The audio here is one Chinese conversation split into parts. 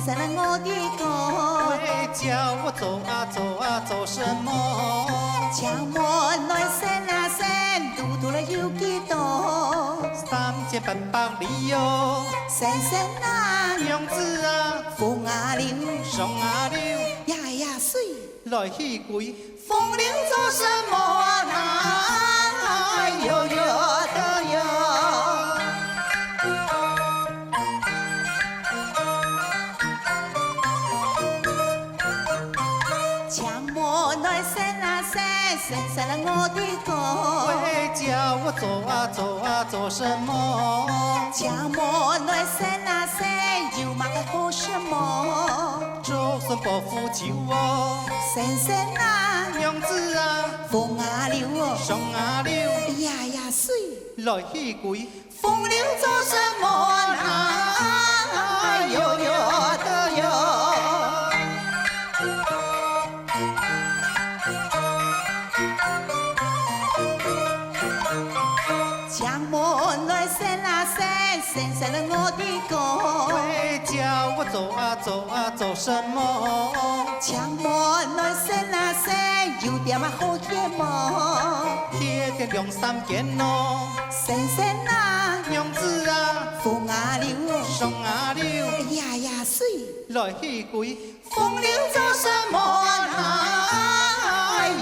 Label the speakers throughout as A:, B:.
A: 神了我的歌。
B: 喂，叫我走啊走啊走什么？
A: 强我来神啊神，嘟嘟了有几多
B: ？3800里哟，
A: 神神啊，
B: 娘子啊，
A: 风啊流，
B: 上啊流，
A: 呀呀水，
B: 来去归。
A: 风流做什么啊？哟哟的哟。强我来神啊神，神神了我的歌。
B: 喂，叫我走啊走啊走什么？
A: 强我来神啊神，有嘛个好什么？
B: 就算不服气哦，
A: 神神啊，
B: 娘子啊，
A: 风啊流，
B: 上啊流，
A: 呀呀水，
B: 来去归。
A: 风流做什么啊？哟哟的哟。强我来神啊神，神神了我的歌。
B: 喂，叫我走啊走啊走什么？
A: 强我来神啊神，有点嘛好贴么？
B: 贴点2、3件咯。
A: 神神啊，
B: 娘子啊，
A: 风啊流，
B: 上啊流，
A: 呀呀水，
B: 来去归。
A: 风流做什么啊？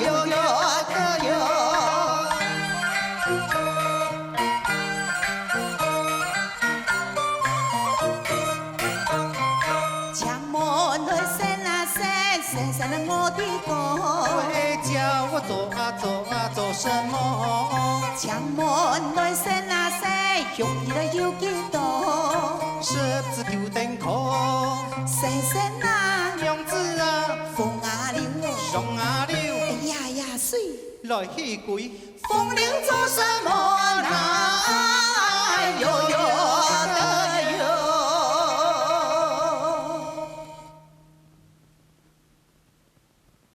A: 哟哟的哟。强我来神啊神，神神了我的歌。
B: 喂，叫我走啊走啊走什么？
A: 强我来神啊神，兄弟了有几多？
B: 十字九顶壳，
A: 神神啊，
B: 娘子啊，
A: 风啊流，
B: 上啊流，
A: 呀呀水，
B: 来去归。
A: 风流做什么啊？哟